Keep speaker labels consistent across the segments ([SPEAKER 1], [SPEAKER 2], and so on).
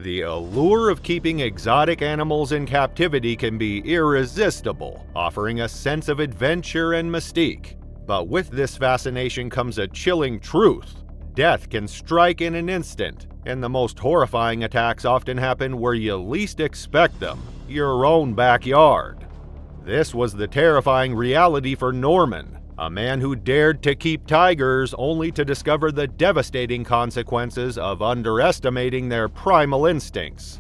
[SPEAKER 1] The allure of keeping exotic animals in captivity can be irresistible, offering a sense of adventure and mystique. But with this fascination comes a chilling truth. Death can strike in an instant, and the most horrifying attacks often happen where you least expect them, your own backyard. This was the terrifying reality for Norman, a man who dared to keep tigers only to discover the devastating consequences of underestimating their primal instincts.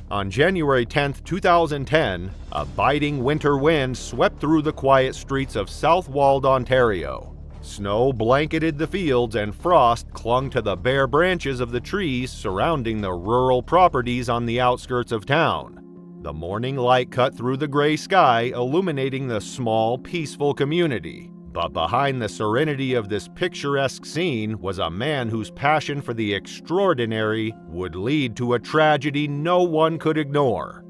[SPEAKER 1] On January 10, 2010, a biting winter wind swept through the quiet streets of Southwold, Ontario. Snow blanketed the fields and frost clung to the bare branches of the trees surrounding the rural properties on the outskirts of town. The morning light cut through the gray sky, illuminating the small, peaceful community. But behind the serenity of this picturesque scene was a man whose passion for the extraordinary would lead to a tragedy no one could ignore.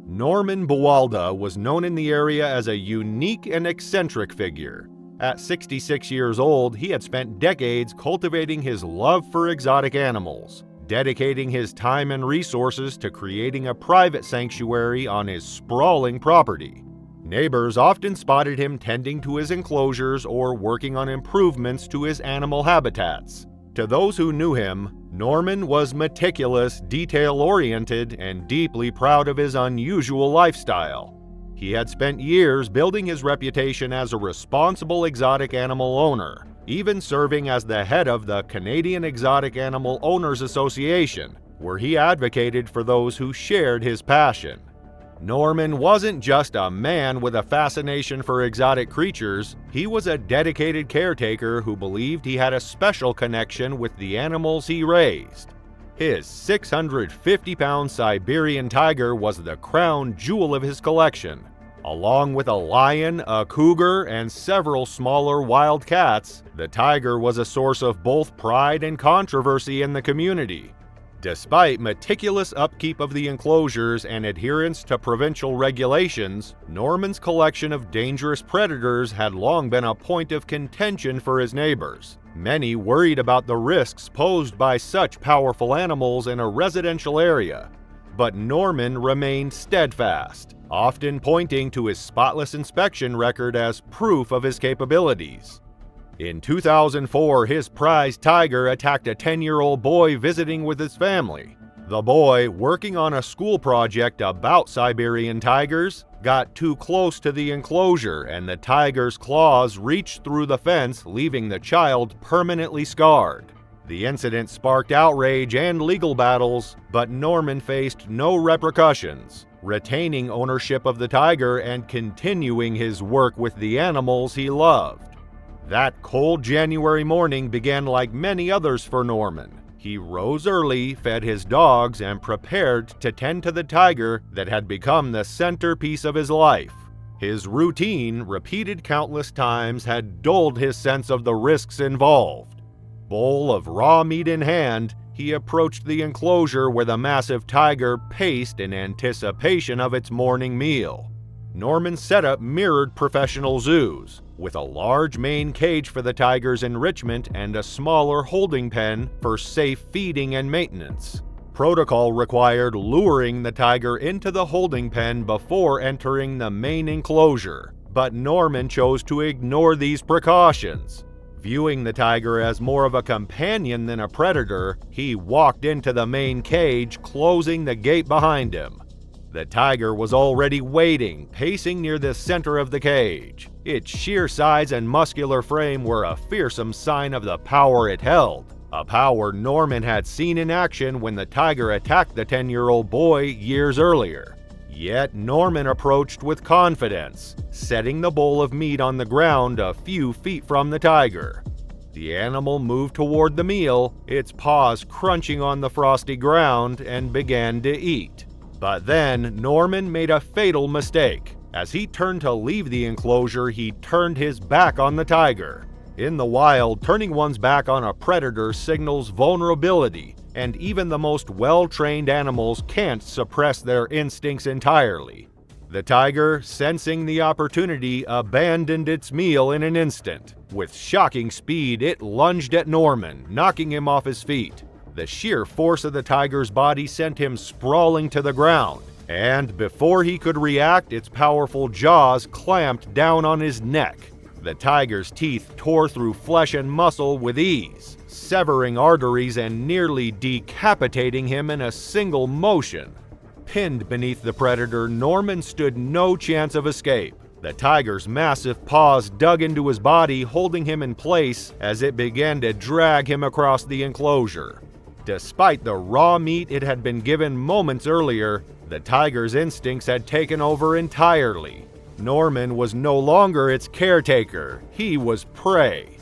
[SPEAKER 1] Norman Buwalda was known in the area as a unique and eccentric figure. At 66 years old, he had spent decades cultivating his love for exotic animals, dedicating his time and resources to creating a private sanctuary on his sprawling property. Neighbors often spotted him tending to his enclosures or working on improvements to his animal habitats. To those who knew him, Norman was meticulous, detail-oriented, and deeply proud of his unusual lifestyle. He had spent years building his reputation as a responsible exotic animal owner, even serving as the head of the Canadian Exotic Animal Owners Association, where he advocated for those who shared his passion. Norman wasn't just a man with a fascination for exotic creatures, he was a dedicated caretaker who believed he had a special connection with the animals he raised. His 650-pound Siberian tiger was the crown jewel of his collection. Along with a lion, a cougar, and several smaller wild cats, the tiger was a source of both pride and controversy in the community. Despite meticulous upkeep of the enclosures and adherence to provincial regulations, Norman's collection of dangerous predators had long been a point of contention for his neighbors. Many worried about the risks posed by such powerful animals in a residential area. But Norman remained steadfast, often pointing to his spotless inspection record as proof of his capabilities. In 2004, his prized tiger attacked a 10-year-old boy visiting with his family. The boy, working on a school project about Siberian tigers, got too close to the enclosure and the tiger's claws reached through the fence, leaving the child permanently scarred. The incident sparked outrage and legal battles, but Norman faced no repercussions, retaining ownership of the tiger and continuing his work with the animals he loved. That cold January morning began like many others for Norman. He rose early, fed his dogs, and prepared to tend to the tiger that had become the centerpiece of his life. His routine, repeated countless times, had dulled his sense of the risks involved. Bowl of raw meat in hand, he approached the enclosure where the massive tiger paced in anticipation of its morning meal. Norman's setup mirrored professional zoos, with a large main cage for the tiger's enrichment and a smaller holding pen for safe feeding and maintenance. Protocol required luring the tiger into the holding pen before entering the main enclosure, but Norman chose to ignore these precautions. Viewing the tiger as more of a companion than a predator, he walked into the main cage, closing the gate behind him. The tiger was already waiting, pacing near the center of the cage. Its sheer size and muscular frame were a fearsome sign of the power it held, a power Norman had seen in action when the tiger attacked the 10-year-old boy years earlier. Yet Norman approached with confidence, setting the bowl of meat on the ground a few feet from the tiger. The animal moved toward the meal, its paws crunching on the frosty ground, and began to eat. But then, Norman made a fatal mistake. As he turned to leave the enclosure, he turned his back on the tiger. In the wild, turning one's back on a predator signals vulnerability, and even the most well-trained animals can't suppress their instincts entirely. The tiger, sensing the opportunity, abandoned its meal in an instant. With shocking speed, it lunged at Norman, knocking him off his feet. The sheer force of the tiger's body sent him sprawling to the ground, and before he could react, its powerful jaws clamped down on his neck. The tiger's teeth tore through flesh and muscle with ease, severing arteries and nearly decapitating him in a single motion. Pinned beneath the predator, Norman stood no chance of escape. The tiger's massive paws dug into his body, holding him in place as it began to drag him across the enclosure. Despite the raw meat it had been given moments earlier, the tiger's instincts had taken over entirely. Norman was no longer its caretaker, he was prey.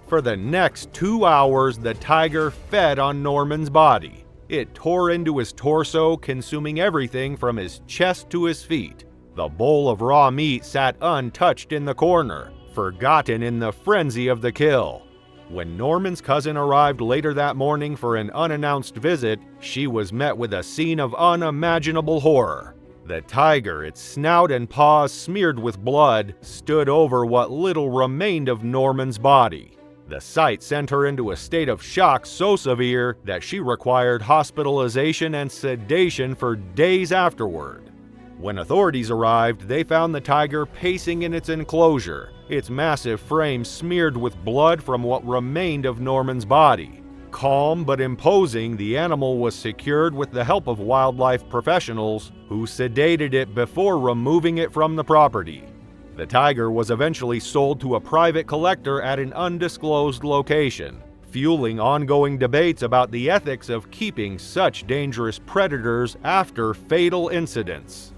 [SPEAKER 1] For the next 2 hours, the tiger fed on Norman's body. It tore into his torso, consuming everything from his chest to his feet. The bowl of raw meat sat untouched in the corner, forgotten in the frenzy of the kill. When Norman's cousin arrived later that morning for an unannounced visit, she was met with a scene of unimaginable horror. The tiger, its snout and paws smeared with blood, stood over what little remained of Norman's body. The sight sent her into a state of shock so severe that she required hospitalization and sedation for days afterward. When authorities arrived, they found the tiger pacing in its enclosure, its massive frame smeared with blood from what remained of Norman's body. Calm but imposing, the animal was secured with the help of wildlife professionals who sedated it before removing it from the property. The tiger was eventually sold to a private collector at an undisclosed location, fueling ongoing debates about the ethics of keeping such dangerous predators after fatal incidents.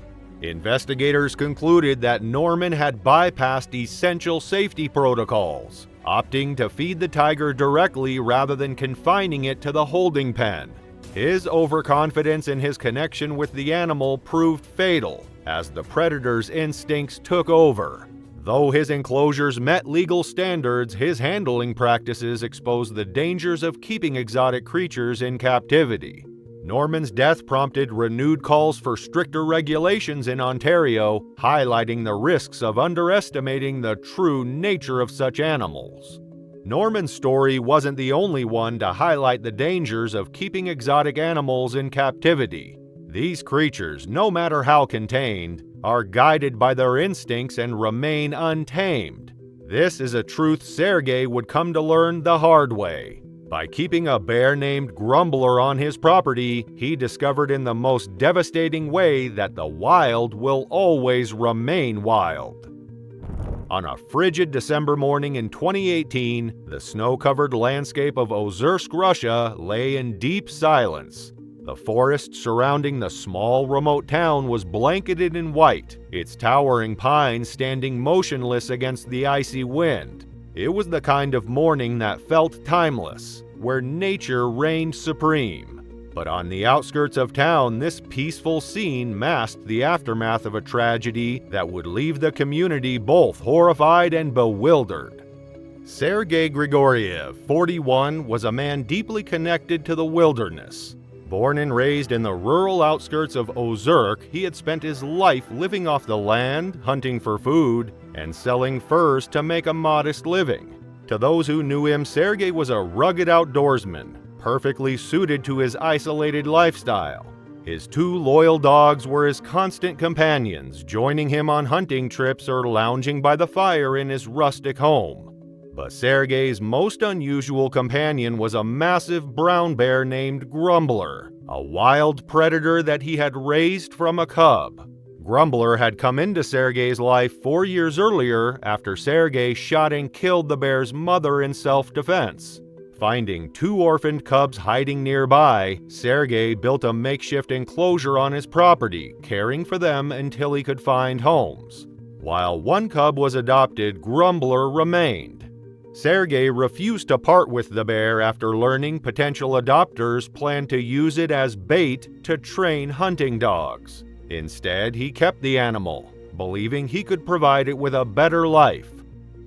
[SPEAKER 1] Investigators concluded that Norman had bypassed essential safety protocols, opting to feed the tiger directly rather than confining it to the holding pen. His overconfidence in his connection with the animal proved fatal, as the predator's instincts took over. Though his enclosures met legal standards, his handling practices exposed the dangers of keeping exotic creatures in captivity. Norman's death prompted renewed calls for stricter regulations in Ontario, highlighting the risks of underestimating the true nature of such animals. Norman's story wasn't the only one to highlight the dangers of keeping exotic animals in captivity. These creatures, no matter how contained, are guided by their instincts and remain untamed. This is a truth Sergey would come to learn the hard way. By keeping a bear named Grumbler on his property, he discovered in the most devastating way that the wild will always remain wild. On a frigid December morning in 2018, the snow-covered landscape of Ozersk, Russia, lay in deep silence. The forest surrounding the small, remote town was blanketed in white, its towering pines standing motionless against the icy wind. It was the kind of morning that felt timeless, where nature reigned supreme. But on the outskirts of town, this peaceful scene masked the aftermath of a tragedy that would leave the community both horrified and bewildered. Sergey Grigoriev, 41, was a man deeply connected to the wilderness. Born and raised in the rural outskirts of Ozersk, he had spent his life living off the land, hunting for food, and selling furs to make a modest living. To those who knew him, Sergey was a rugged outdoorsman, perfectly suited to his isolated lifestyle. His 2 loyal dogs were his constant companions, joining him on hunting trips or lounging by the fire in his rustic home. But Sergey's most unusual companion was a massive brown bear named Grumbler, a wild predator that he had raised from a cub. Grumbler had come into Sergey's life 4 years earlier after Sergey shot and killed the bear's mother in self-defense. Finding 2 orphaned cubs hiding nearby, Sergey built a makeshift enclosure on his property, caring for them until he could find homes. While 1 cub was adopted, Grumbler remained. Sergey refused to part with the bear after learning potential adopters planned to use it as bait to train hunting dogs. Instead, he kept the animal, believing he could provide it with a better life.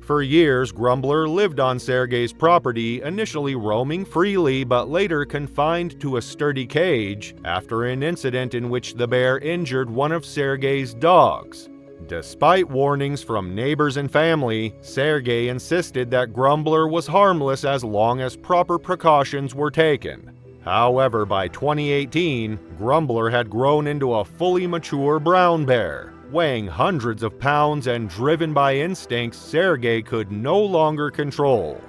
[SPEAKER 1] For years, Grumbler lived on Sergey's property, initially roaming freely but later confined to a sturdy cage after an incident in which the bear injured one of Sergey's dogs. Despite warnings from neighbors and family, Sergey insisted that Grumbler was harmless as long as proper precautions were taken. However, by 2018, Grumbler had grown into a fully mature brown bear, weighing hundreds of pounds and driven by instincts Sergey could no longer control.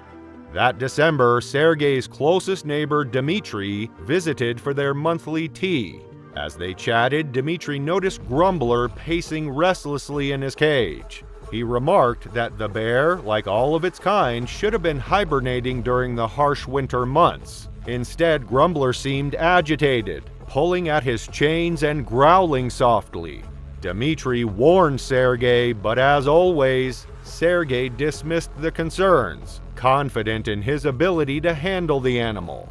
[SPEAKER 1] That December, Sergey's closest neighbor Dmitry visited for their monthly tea. As they chatted, Dmitry noticed Grumbler pacing restlessly in his cage. He remarked that the bear, like all of its kind, should have been hibernating during the harsh winter months. Instead, Grumbler seemed agitated, pulling at his chains and growling softly. Dmitry warned Sergey, but as always, Sergey dismissed the concerns, confident in his ability to handle the animal.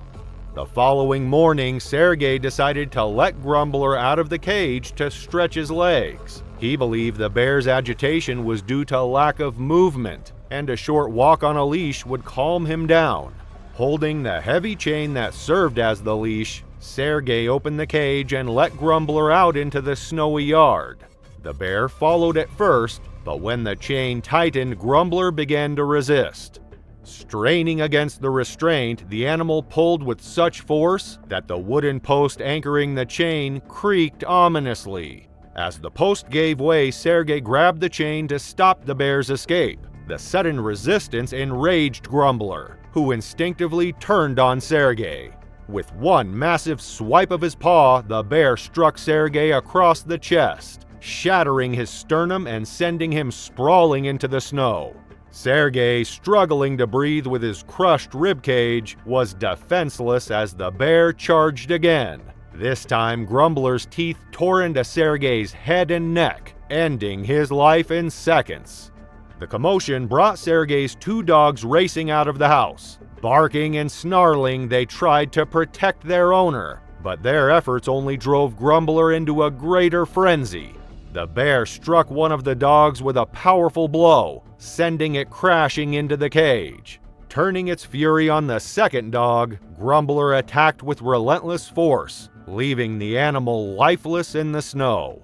[SPEAKER 1] The following morning, Sergey decided to let Grumbler out of the cage to stretch his legs. He believed the bear's agitation was due to lack of movement, and a short walk on a leash would calm him down. Holding the heavy chain that served as the leash, Sergey opened the cage and let Grumbler out into the snowy yard. The bear followed at first, but when the chain tightened, Grumbler began to resist. Straining against the restraint, the animal pulled with such force that the wooden post anchoring the chain creaked ominously. As the post gave way, Sergey grabbed the chain to stop the bear's escape. The sudden resistance enraged Grumbler, who instinctively turned on Sergey. With one massive swipe of his paw, the bear struck Sergey across the chest, shattering his sternum and sending him sprawling into the snow. Sergey, struggling to breathe with his crushed ribcage, was defenseless as the bear charged again. This time, Grumbler's teeth tore into Sergey's head and neck, ending his life in seconds. The commotion brought Sergey's two dogs racing out of the house. Barking and snarling, they tried to protect their owner, but their efforts only drove Grumbler into a greater frenzy. The bear struck one of the dogs with a powerful blow, sending it crashing into the cage. Turning its fury on the second dog, Grumbler attacked with relentless force, leaving the animal lifeless in the snow.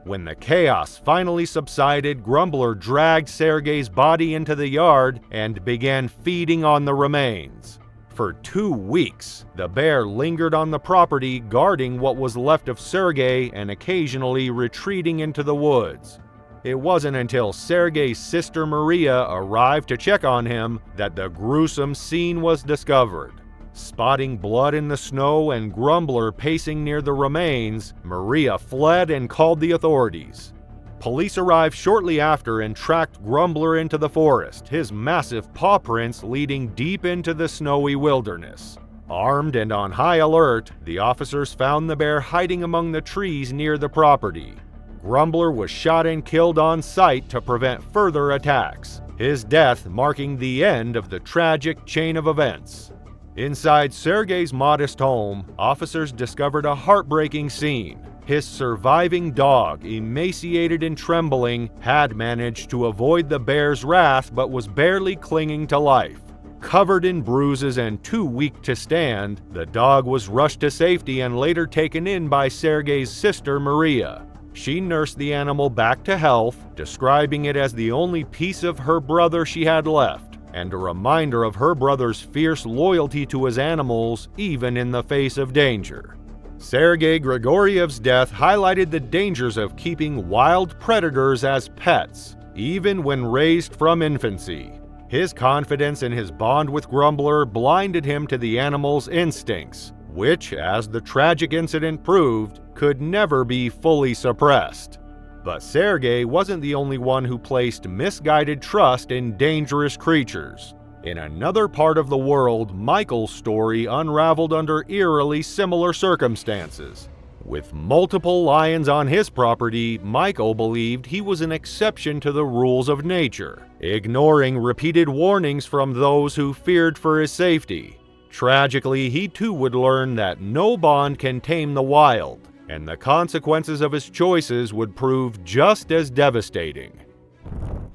[SPEAKER 1] When the chaos finally subsided, Grumbler dragged Sergey's body into the yard and began feeding on the remains. For 2 weeks, the bear lingered on the property, guarding what was left of Sergey and occasionally retreating into the woods. It wasn't until Sergey's sister Maria arrived to check on him that the gruesome scene was discovered. Spotting blood in the snow and Grumbler pacing near the remains, Maria fled and called the authorities. Police arrived shortly after and tracked Grumbler into the forest, his massive paw prints leading deep into the snowy wilderness. Armed and on high alert, the officers found the bear hiding among the trees near the property. Grumbler was shot and killed on sight to prevent further attacks, his death marking the end of the tragic chain of events. Inside Sergey's modest home, officers discovered a heartbreaking scene. His surviving dog, emaciated and trembling, had managed to avoid the bear's wrath but was barely clinging to life. Covered in bruises and too weak to stand, the dog was rushed to safety and later taken in by Sergey's sister Maria. She nursed the animal back to health, describing it as the only piece of her brother she had left, and a reminder of her brother's fierce loyalty to his animals, even in the face of danger. Sergey Grigoriev's death highlighted the dangers of keeping wild predators as pets, even when raised from infancy. His confidence in his bond with Grumbler blinded him to the animal's instincts, which, as the tragic incident proved, could never be fully suppressed. But Sergey wasn't the only one who placed misguided trust in dangerous creatures. In another part of the world, Michael's story unraveled under eerily similar circumstances. With multiple lions on his property, Michael believed he was an exception to the rules of nature, ignoring repeated warnings from those who feared for his safety. Tragically, he too would learn that no bond can tame the wild, and the consequences of his choices would prove just as devastating.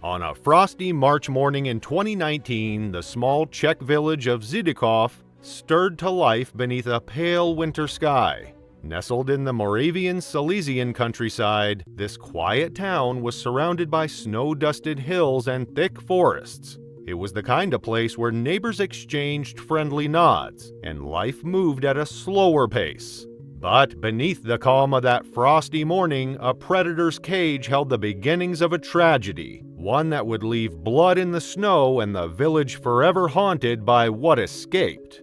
[SPEAKER 1] On a frosty March morning in 2019, the small Czech village of Zidikov stirred to life beneath a pale winter sky. Nestled in the Moravian Silesian countryside, this quiet town was surrounded by snow-dusted hills and thick forests. It was the kind of place where neighbors exchanged friendly nods, and life moved at a slower pace. But beneath the calm of that frosty morning, a predator's cage held the beginnings of a tragedy, one that would leave blood in the snow and the village forever haunted by what escaped.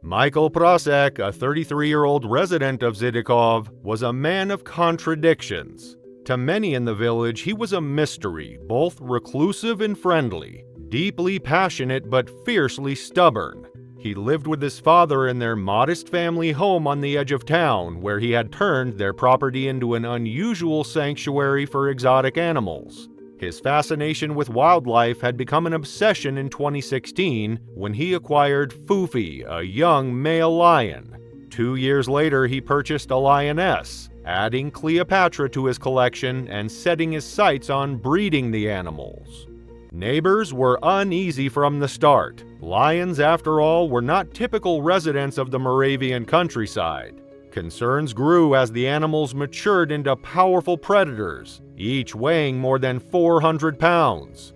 [SPEAKER 1] Michael Prasek, a 33-year-old resident of Zidikov, was a man of contradictions. To many in the village, he was a mystery, both reclusive and friendly, deeply passionate but fiercely stubborn. He lived with his father in their modest family home on the edge of town, where he had turned their property into an unusual sanctuary for exotic animals. His fascination with wildlife had become an obsession in 2016 when he acquired Fufi, a young male lion. 2 years later, he purchased a lioness, adding Cleopatra to his collection and setting his sights on breeding the animals. Neighbors were uneasy from the start. Lions, after all, were not typical residents of the Moravian countryside. Concerns grew as the animals matured into powerful predators, each weighing more than 400 pounds.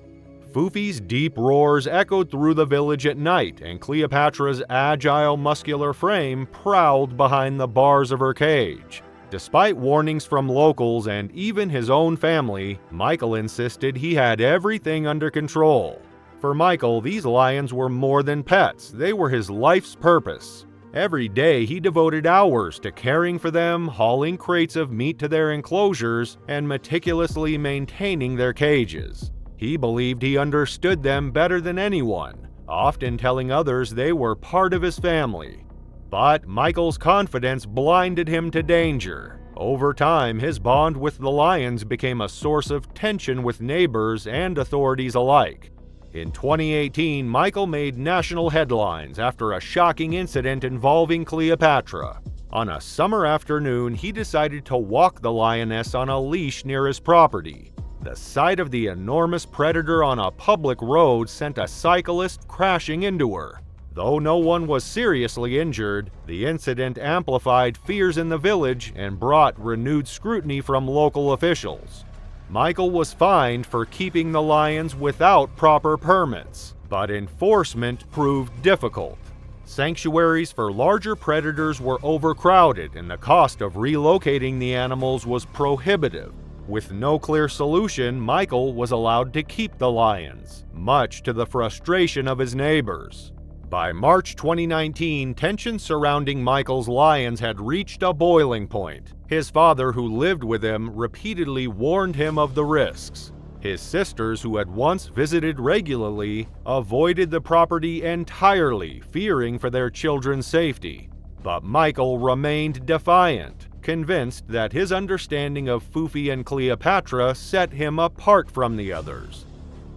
[SPEAKER 1] Fufi's deep roars echoed through the village at night, and Cleopatra's agile, muscular frame prowled behind the bars of her cage. Despite warnings from locals and even his own family, Michael insisted he had everything under control. For Michael, these lions were more than pets, they were his life's purpose. Every day he devoted hours to caring for them, hauling crates of meat to their enclosures, and meticulously maintaining their cages. He believed he understood them better than anyone, often telling others they were part of his family. But Michael's confidence blinded him to danger. Over time, his bond with the lions became a source of tension with neighbors and authorities alike. In 2018, Michael made national headlines after a shocking incident involving Cleopatra. On a summer afternoon, he decided to walk the lioness on a leash near his property. The sight of the enormous predator on a public road sent a cyclist crashing into her. Though no one was seriously injured, the incident amplified fears in the village and brought renewed scrutiny from local officials. Michael was fined for keeping the lions without proper permits, but enforcement proved difficult. Sanctuaries for larger predators were overcrowded, and the cost of relocating the animals was prohibitive. With no clear solution, Michael was allowed to keep the lions, much to the frustration of his neighbors. By March 2019, tensions surrounding Michael's lions had reached a boiling point. His father, who lived with him, repeatedly warned him of the risks. His sisters, who had once visited regularly, avoided the property entirely, fearing for their children's safety. But Michael remained defiant, convinced that his understanding of Fufi and Cleopatra set him apart from the others.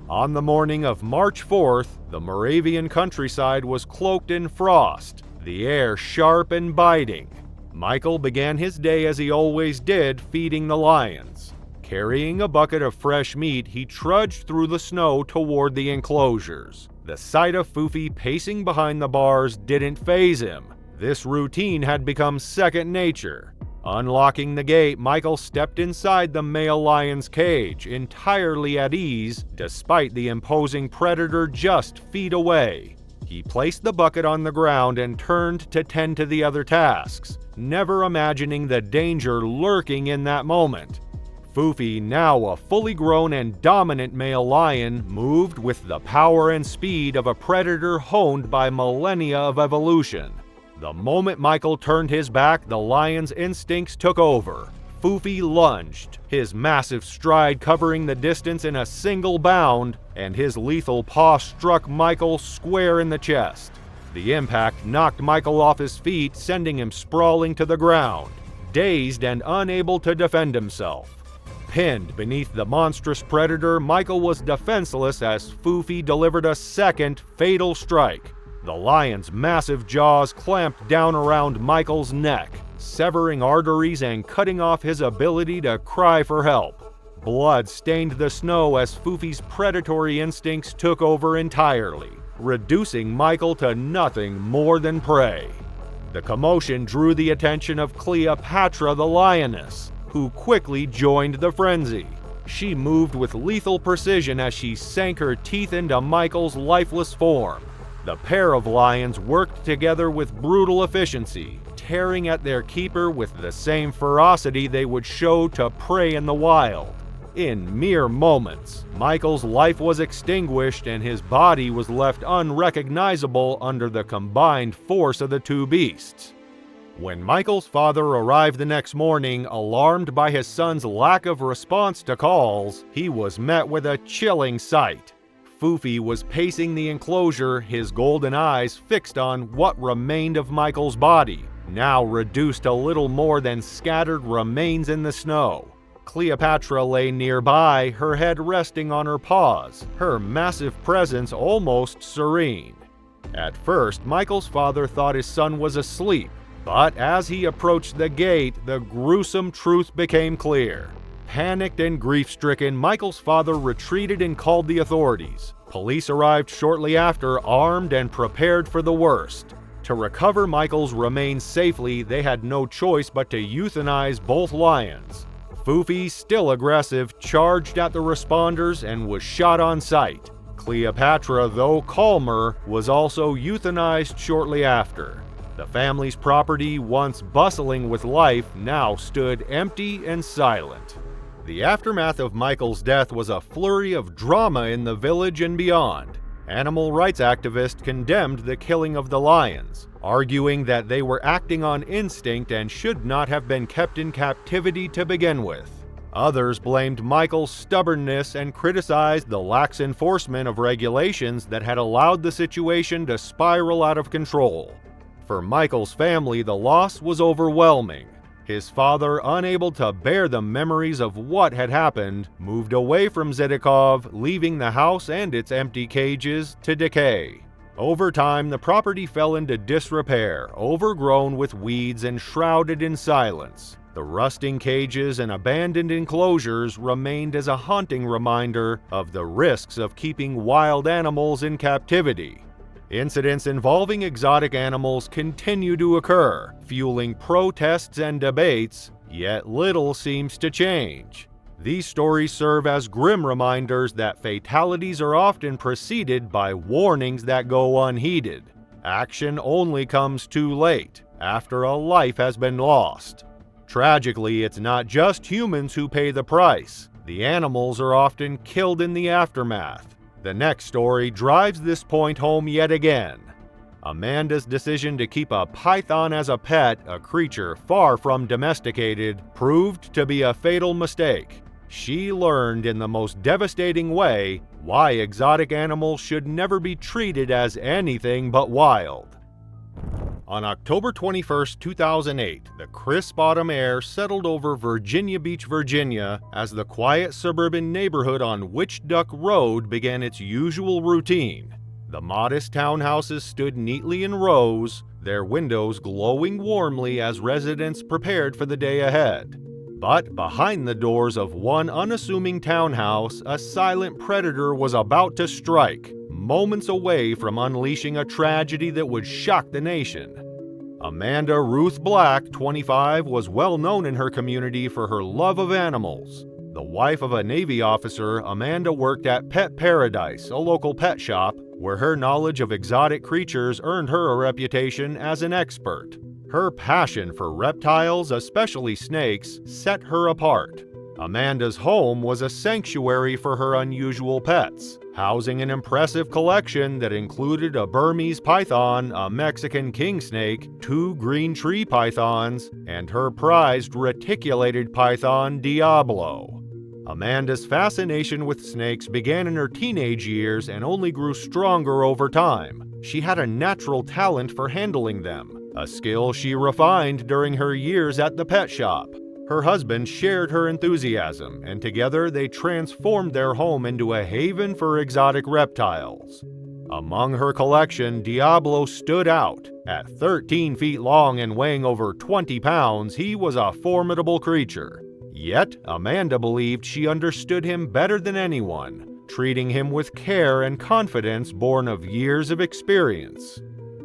[SPEAKER 1] On the morning of March 4th, the Moravian countryside was cloaked in frost, the air sharp and biting. Michael began his day as he always did, feeding the lions. Carrying a bucket of fresh meat, he trudged through the snow toward the enclosures. The sight of Fufi pacing behind the bars didn't faze him. This routine had become second nature. Unlocking the gate, Michael stepped inside the male lion's cage, entirely at ease, despite the imposing predator just feet away. He placed the bucket on the ground and turned to tend to the other tasks, never imagining the danger lurking in that moment. Fufi, now a fully grown and dominant male lion, moved with the power and speed of a predator honed by millennia of evolution. The moment Michael turned his back, the lion's instincts took over. Fufi lunged, his massive stride covering the distance in a single bound, and his lethal paw struck Michael square in the chest. The impact knocked Michael off his feet, sending him sprawling to the ground, dazed and unable to defend himself. Pinned beneath the monstrous predator, Michael was defenseless as Fufi delivered a second fatal strike. The lion's massive jaws clamped down around Michael's neck, severing arteries and cutting off his ability to cry for help. Blood stained the snow as Fufi's predatory instincts took over entirely, reducing Michael to nothing more than prey. The commotion drew the attention of Cleopatra the lioness, who quickly joined the frenzy. She moved with lethal precision as she sank her teeth into Michael's lifeless form. The pair of lions worked together with brutal efficiency, tearing at their keeper with the same ferocity they would show to prey in the wild. In mere moments, Michael's life was extinguished and his body was left unrecognizable under the combined force of the two beasts. When Michael's father arrived the next morning, alarmed by his son's lack of response to calls, he was met with a chilling sight. Foofy was pacing the enclosure, his golden eyes fixed on what remained of Michael's body, now reduced to little more than scattered remains in the snow. Cleopatra lay nearby, her head resting on her paws, her massive presence almost serene. At first, Michael's father thought his son was asleep, but as he approached the gate, the gruesome truth became clear. Panicked and grief-stricken, Michael's father retreated and called the authorities. Police arrived shortly after, armed and prepared for the worst. To recover Michael's remains safely, they had no choice but to euthanize both lions. Foofy, still aggressive, charged at the responders and was shot on sight. Cleopatra, though calmer, was also euthanized shortly after. The family's property, once bustling with life, now stood empty and silent. The aftermath of Michael's death was a flurry of drama in the village and beyond. Animal rights activists condemned the killing of the lions, arguing that they were acting on instinct and should not have been kept in captivity to begin with. Others blamed Michael's stubbornness and criticized the lax enforcement of regulations that had allowed the situation to spiral out of control. For Michael's family, the loss was overwhelming. His father, unable to bear the memories of what had happened, moved away from Zidikov, leaving the house and its empty cages to decay. Over time, the property fell into disrepair, overgrown with weeds and shrouded in silence. The rusting cages and abandoned enclosures remained as a haunting reminder of the risks of keeping wild animals in captivity. Incidents involving exotic animals continue to occur, fueling protests and debates, yet little seems to change. These stories serve as grim reminders that fatalities are often preceded by warnings that go unheeded. Action only comes too late, after a life has been lost. Tragically, it's not just humans who pay the price. The animals are often killed in the aftermath. The next story drives this point home yet again. Amanda's decision to keep a python as a pet, a creature far from domesticated, proved to be a fatal mistake. She learned in the most devastating way why exotic animals should never be treated as anything but wild. On October 21, 2008, the crisp autumn air settled over Virginia Beach, Virginia, as the quiet suburban neighborhood on Witch Duck Road began its usual routine. The modest townhouses stood neatly in rows, their windows glowing warmly as residents prepared for the day ahead. But behind the doors of one unassuming townhouse, a silent predator was about to strike, moments away from unleashing a tragedy that would shock the nation. Amanda Ruth Black, 25, was well known in her community for her love of animals. The wife of a Navy officer, Amanda worked at Pet Paradise, a local pet shop, where her knowledge of exotic creatures earned her a reputation as an expert. Her passion for reptiles, especially snakes, set her apart. Amanda's home was a sanctuary for her unusual pets, housing an impressive collection that included a Burmese python, a Mexican king snake, 2 green tree pythons, and her prized reticulated python, Diablo. Amanda's fascination with snakes began in her teenage years and only grew stronger over time. She had a natural talent for handling them, a skill she refined during her years at the pet shop. Her husband shared her enthusiasm, and together they transformed their home into a haven for exotic reptiles. Among her collection, Diablo stood out. At 13 feet long and weighing over 20 pounds, he was a formidable creature. Yet, Amanda believed she understood him better than anyone, treating him with care and confidence born of years of experience.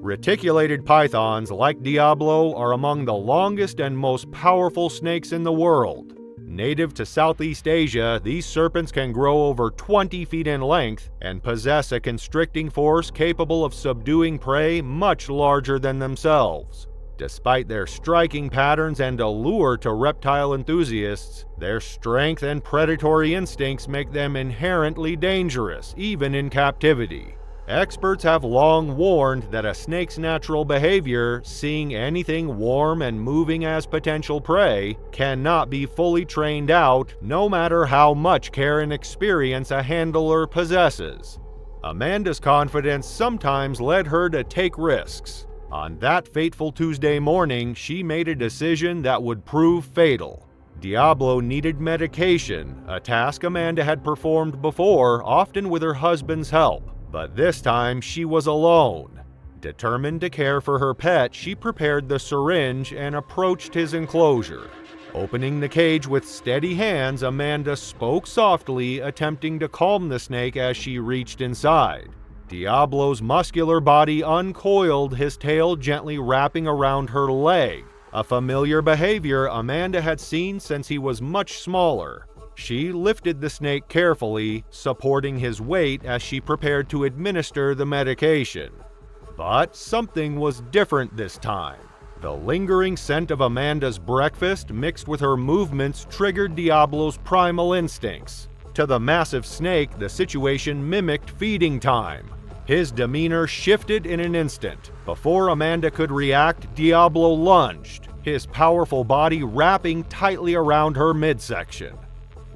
[SPEAKER 1] Reticulated pythons like Diablo are among the longest and most powerful snakes in the world. Native to Southeast Asia, these serpents can grow over 20 feet in length and possess a constricting force capable of subduing prey much larger than themselves. Despite their striking patterns and allure to reptile enthusiasts, their strength and predatory instincts make them inherently dangerous, even in captivity. Experts have long warned that a snake's natural behavior, seeing anything warm and moving as potential prey, cannot be fully trained out, no matter how much care and experience a handler possesses. Amanda's confidence sometimes led her to take risks. On that fateful Tuesday morning, she made a decision that would prove fatal. Diablo needed medication, a task Amanda had performed before, often with her husband's help. But this time, she was alone. Determined to care for her pet, she prepared the syringe and approached his enclosure. Opening the cage with steady hands, Amanda spoke softly, attempting to calm the snake as she reached inside. Diablo's muscular body uncoiled, his tail gently wrapping around her leg, a familiar behavior Amanda had seen since he was much smaller. She lifted the snake carefully, supporting his weight as she prepared to administer the medication. But something was different this time. The lingering scent of Amanda's breakfast mixed with her movements triggered Diablo's primal instincts. To the massive snake, the situation mimicked feeding time. His demeanor shifted in an instant. Before Amanda could react, Diablo lunged, his powerful body wrapping tightly around her midsection.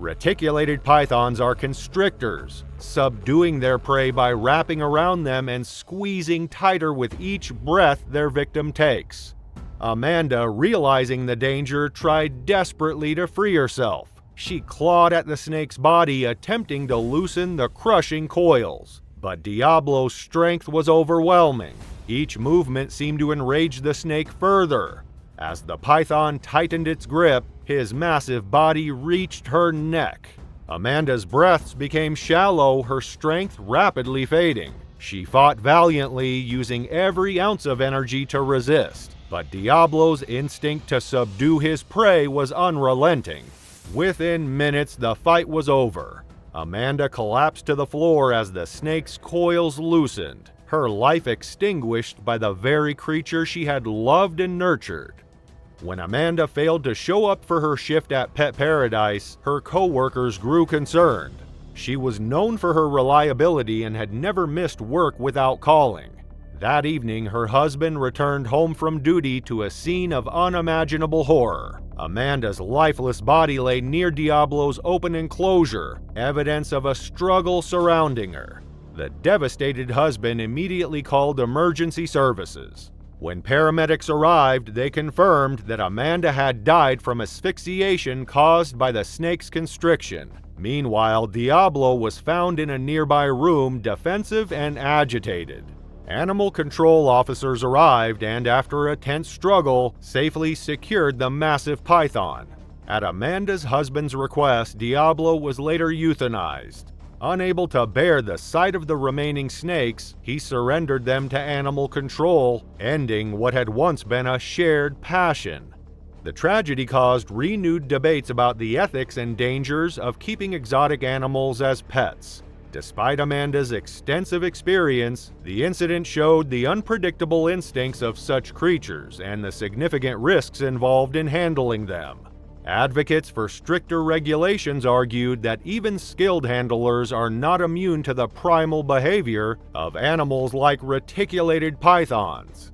[SPEAKER 1] Reticulated pythons are constrictors, subduing their prey by wrapping around them and squeezing tighter with each breath their victim takes. Amanda, realizing the danger, tried desperately to free herself. She clawed at the snake's body, attempting to loosen the crushing coils. But Diablo's strength was overwhelming. Each movement seemed to enrage the snake further. As the python tightened its grip, his massive body reached her neck. Amanda's breaths became shallow, her strength rapidly fading. She fought valiantly, using every ounce of energy to resist. But Diablo's instinct to subdue his prey was unrelenting. Within minutes, the fight was over. Amanda collapsed to the floor as the snake's coils loosened, her life extinguished by the very creature she had loved and nurtured. When Amanda failed to show up for her shift at Pet Paradise, her co-workers grew concerned. She was known for her reliability and had never missed work without calling. That evening, her husband returned home from duty to a scene of unimaginable horror. Amanda's lifeless body lay near Diablo's open enclosure, evidence of a struggle surrounding her. The devastated husband immediately called emergency services. When paramedics arrived, they confirmed that Amanda had died from asphyxiation caused by the snake's constriction. Meanwhile, Diablo was found in a nearby room, defensive and agitated. Animal control officers arrived and, after a tense struggle, safely secured the massive python. At Amanda's husband's request, Diablo was later euthanized. Unable to bear the sight of the remaining snakes, he surrendered them to animal control, ending what had once been a shared passion. The tragedy caused renewed debates about the ethics and dangers of keeping exotic animals as pets. Despite Amanda's extensive experience, the incident showed the unpredictable instincts of such creatures and the significant risks involved in handling them. Advocates for stricter regulations argued that even skilled handlers are not immune to the primal behavior of animals like reticulated pythons.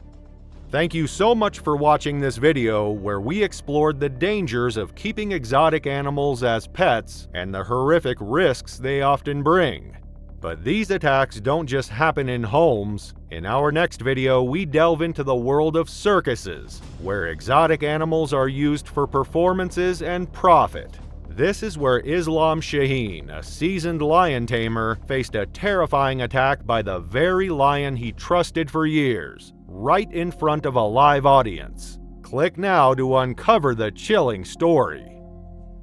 [SPEAKER 1] Thank you so much for watching this video where we explored the dangers of keeping exotic animals as pets and the horrific risks they often bring. But these attacks don't just happen in homes. In our next video, we delve into the world of circuses, where exotic animals are used for performances and profit. This is where Islam Shaheen, a seasoned lion tamer, faced a terrifying attack by the very lion he trusted for years, right in front of a live audience. Click now to uncover the chilling story.